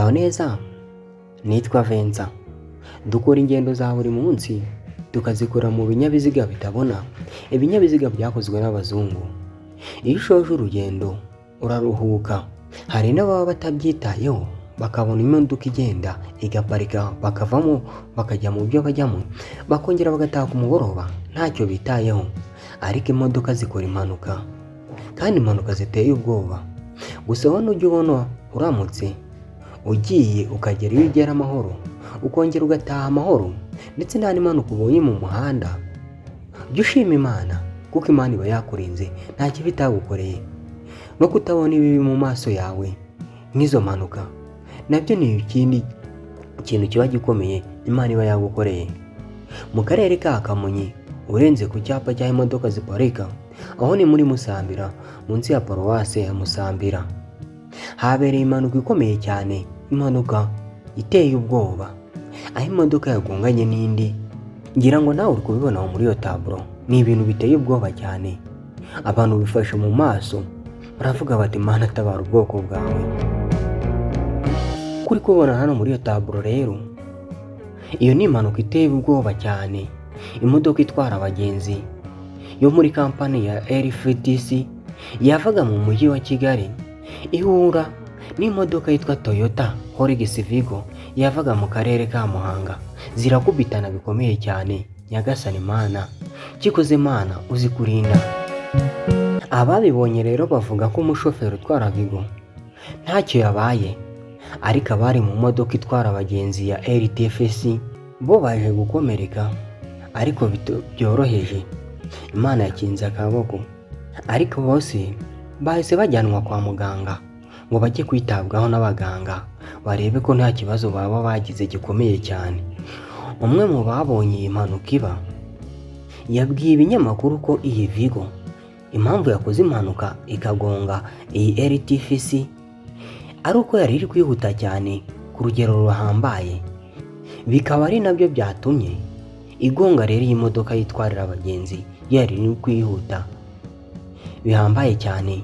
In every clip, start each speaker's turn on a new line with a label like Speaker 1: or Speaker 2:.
Speaker 1: Muraho neza, nitwa Vincent. Dukora ingendo za buri munsi, tukazikora mu binyabiziga bitabona, ibinyabiziga byakozwe n'abazungu. Iyo ushoje urugendo, uraruhuka. Hari n'ababa batabyitayeho, bakabona imodoka igenda, igaparika, bakavamo, bakajya mu byo bajyamo, bakongera bagataha ku mugoroba, ntacyo bitayeho. Ariko imodoka zikora impanuka, kandi impanuka ziteye ubwoba. Gusa wowe ujya ubona uramutse ugiye ukagera iyo ugera amahoro, ukongera ugataha amahoro, ndetse nta n'impanuka ubonye mu muhanda, jya ushima Imana, kuko Imana iba yakurinze, nta kibi itagukoreye. No kutabona ibibi mu maso yawe nk'izo mpanuka, nabyo ni ikindi kintu kiba gikomeye Imana iba yagukoreye. Mu karere ka Kamonyi, urenze ku cyapa cy'aho imodoka ziparika, aho ni muri Musambira, munsi ya paruwase ya Musambira, habereye impanuka ikomeye cyane, impanuka iteye ubwoba, aho imodoka yagonganye n'indi. Ngira ngo nawe uri kubibona aho muri iyo taburo, ni ibintu biteye ubwoba cyane. Abantu bifashe mu maso, baravuga bati Mana tabara ubwoko bwawe. Kuri kubona hano muri iyo taburo rero, iyo ni impanuka iteye ubwoba cyane. Imodoka itwara abagenzi yo muri kampani ya LFDC yavaga mu mujyi wa Kigali, ihura n'imodoka yitwa Toyota Hilux Vigo yavaga mu karere ka Muhanga. Zirakubitana bikomeye cyane. Nyagasani Mana, kikoze Mana uzi kurinda. Ababibonye rero bavuga ko umushoferi utwara Vigo ntacyo yabaye, ariko abari mu modoka itwara abagenzi ya LTFC bo baje gukomereka, ariko byoroheje. Imana yakinze akaboko, ariko bose bahise bajyanwa kwa muganga ngo bajye kwitabwaho n'abaganga, barebe ko nta kibazo baba bagize gikomeye cyane. Umwe mu babonye iyi mpanuka iba, yabwiye ibinyamakuru ko iyi Vigo impamvu yakoze impanuka ikagonga iyi LTFC ari uko yari iri kwihuta cyane ku rugero ruhambaye, bikaba ari nabyo byatumye igonga rero iyi modoka yitwarira abagenzi yari iri kwihuta bihambaye cyane.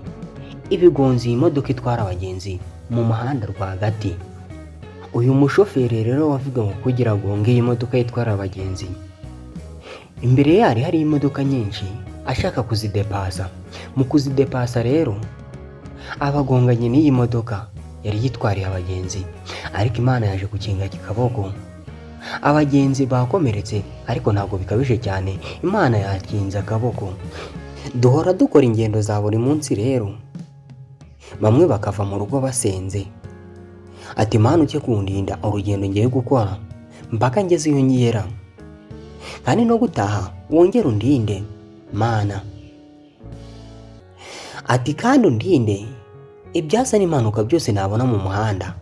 Speaker 1: Ibigonzi iyi modoka itwara abagenzi mu muhanda rwagati. Uyu mushoferi rero wavuga ngo kugira agonge iyi modoka yitwara abagenzi, imbere yari hari imodoka nyinshi ashaka kuzidepasa. Mu kuzidepasa rero abagonganye n'iyi modoka yari yitwariye abagenzi, ariko Imana yaje gukinga akaboko. Abagenzi bakomeretse, ariko ntabwo bikabije cyane, Imana yakinze akaboko. Duhora dukora ingendo za buri munsi rero, bamwe bakava mu rugo basenze, ati Mana ujye kundinda urugendo ngiye gukora mpaka ngeze iyo ngera, kandi no gutaha wongere undinde Mana. Ati kandi undinde ibyasa n'impanuka byose nabona mu muhanda.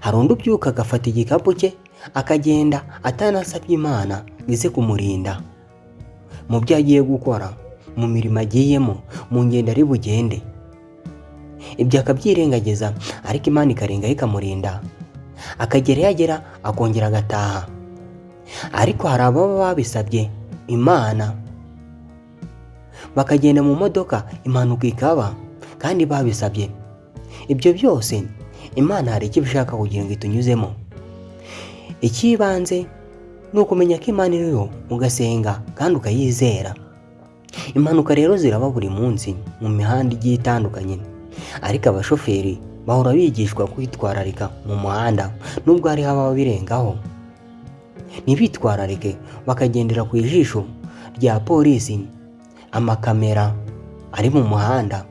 Speaker 1: Hari undi ubyuka agafata igikapu cye akagenda atanasabye Imana ize kumurinda mu byo agiye gukora, mu mirimo agiyemo, mu ngendo ari bugende. Ibyo akabyirengagiza, ariko Imana ikarengaho ikamurinda, akagera iyo agera akongera agataha. Ariko hari ababa babisabye Imana bakagenda mu modoka impanuka ikaba, kandi babisabye. Ibyo byose Imana hari icyo ishaka kugira ngo itunyuzemo. Ikibanze ni ukumenya ko Imana iriho, ugasenga kandi ukayizera. Impanuka rero ziraba buri munsi mu mihanda igiye itandukanye, ariko abashoferi bahora bigishwa kwitwararika mu muhanda. Nubwo hari ababa birengaho, ntibitwararike, bakagendera ku ijisho rya polisi, amakamera ari mu muhanda.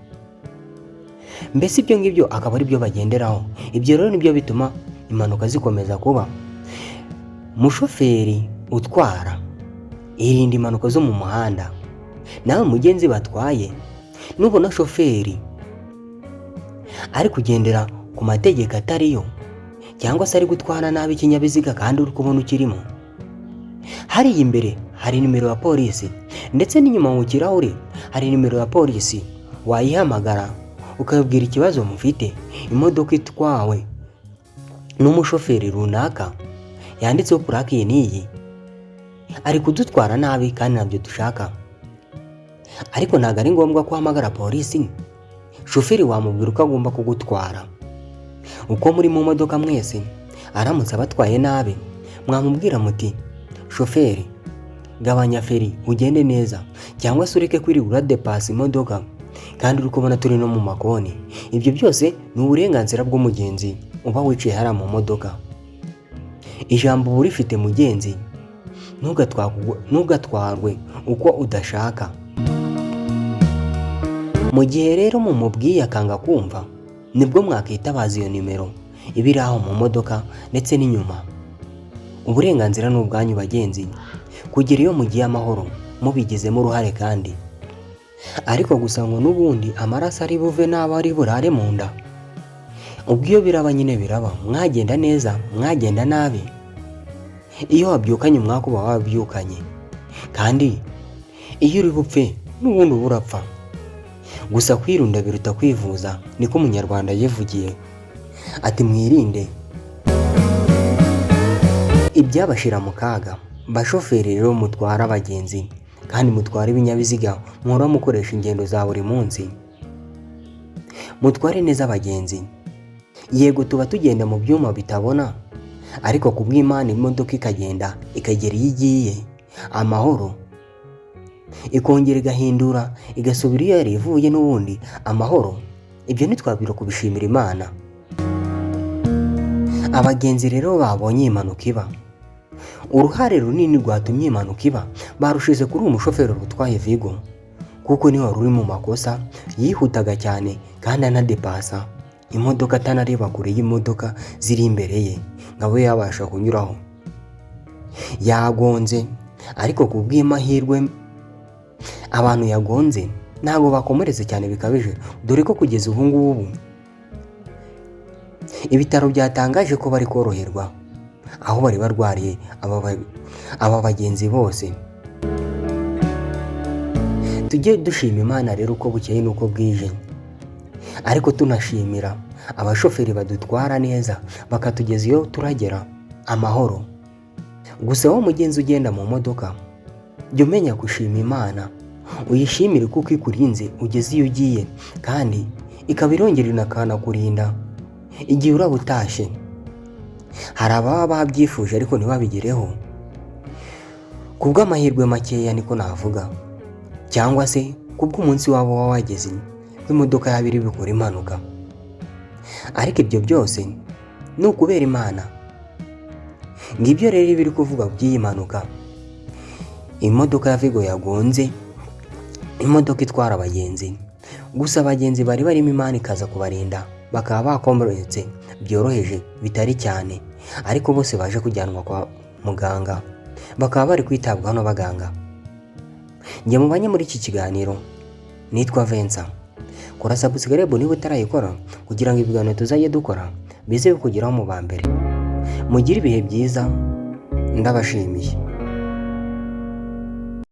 Speaker 1: Mbese ibyo ngibyo akaba ari byo bagenderaho. Ibyo rero nibyo bituma impanuka zikomeza kuba. Mushoferi utwara, irinde impanuka zo mu muhanda. Nawe mugenzi batwaye, nubona shoferi ari kugendera ku mategeko atariyo, cyangwa se ari gutwara nabi ikinyabiziga kandi uri kubona ukirimo, hariya imbere hari nimero ya polisi, ndetse n'inyuma mu kirahure hari nimero ya polisi. Wayihamagara ukabwira ikibazo mufite. Imodoka itwawe n'umushoferi runaka, yanditseho purake ye n'iyi, ari kudutwara nabi kandi nabyo dushaka. Ariko ntabwo ari ngombwa ko uhamagara polisi. Shoferi wamubwira uko agomba kugutwara. uko muri mu modoka mwese aramutse abatwaye nabi mwamubwira muti shoferi gabanya feri ugende neza, cyangwa se ureke kwirirwa uradepasa imodoka kandi uri kubona turi no mu makoni. Ibyo byose ni uburenganzira bw'umugenzi uba wicaye hariya mu modoka. Ijambo uba urifite mugenzi, ntugatwarwe uko udashaka. Mu gihe rero mumubwiye akanga kumva, nibwo mwakitabaza iyo nimero iba iri aho mu modoka ndetse n'inyuma. Uburenganzira ni ubwanyu bagenzi, kugira iyo mugiye amahoro mubigizemo uruhare kandi. Ariko gusa ngo n'ubundi amaraso ari buve n'aba ari burare mu nda. Ubwo iyo biraba nyine biraba, mwagenda neza mwagenda nabi. Iyo wabyukanye umwaka uba wabyukanye, kandi iyo uri bupfe n'ubundi uba urapfa. Gusa kwirunda biruta kwivuza, niko umunyarwanda yivugiye ati mwirinde ibyabashira mu kaga. Bashoferi rero mutwara abagenzi kandi mutwara ibinyabiziga muhora mukoresha ingendo za buri munsi, mutware neza abagenzi. Yego tuba tugenda mu byuma bitabona, ariko kubw'Imana imodoka ikagenda ikagera iyo igiye amahoro, ikongera igahindura igasubira iyo yari ivuye n'ubundi amahoro. Ibyo ntitwabwira kubishimira Imana. Abagenzi rero babonye impanuka iba, uruhare runini rwatumye impanuka iba barushize kuri umushoferi utwaye Vigo, kuko niwe wari uri mu makosa. Yihutaga cyane kandi anadepasa imodoka, atanareba kure y'imodoka ziri imbere ye ngo abe yabasha kunyuraho. Yagonze, ariko kubw'amahirwe abantu yagonze ntabwo bakomeretse cyane bikabije, dore ko kugeza ubu ngubu ibitaro byatangaje ko bari koroherwa aho bari barwariye aba bagenzi bose. Tujye dushima Imana rero uko bukeye n'uko bwije, ariko tunashimira abashoferi badutwara neza bakatugeza iyo turagera amahoro. Gusa wowe mugenzi ugenda mu modoka, jya umenya gushima Imana, uyishimire kuko ikurinze ugeze iyo ugiye, kandi ikaba irongera inakanakurinda igihe uraba utashye. Hari ababa babyifuje ariko ntibabigereho kubw'amahirwe makeya, niko navuga, cyangwa se kubw'umunsi wabo waba wageze imodoka yaba iri bikora impanuka. Ariko ibyo byose ni ukubera Imana. Ngibyo rero ibiri kuvuga by'iyi mpanuka. Imodoka ya Vigo yagonze imodoka itwara abagenzi, gusa abagenzi bari barimo Imana ikaza kubarinda, bakaba bakomeretse byoroheje bitari cyane, ariko bose baje kujyanwa kwa muganga, bakaba bari kwitabwaho n'abaganga. Njye mubanye muri iki kiganiro nitwa Vincent. Kora subscribe niba utarayikora, kugira ngo ibiganiro tuzajye dukora bize bikugeraho mu ba mbere. Mugire ibihe byiza, ndabashimiye.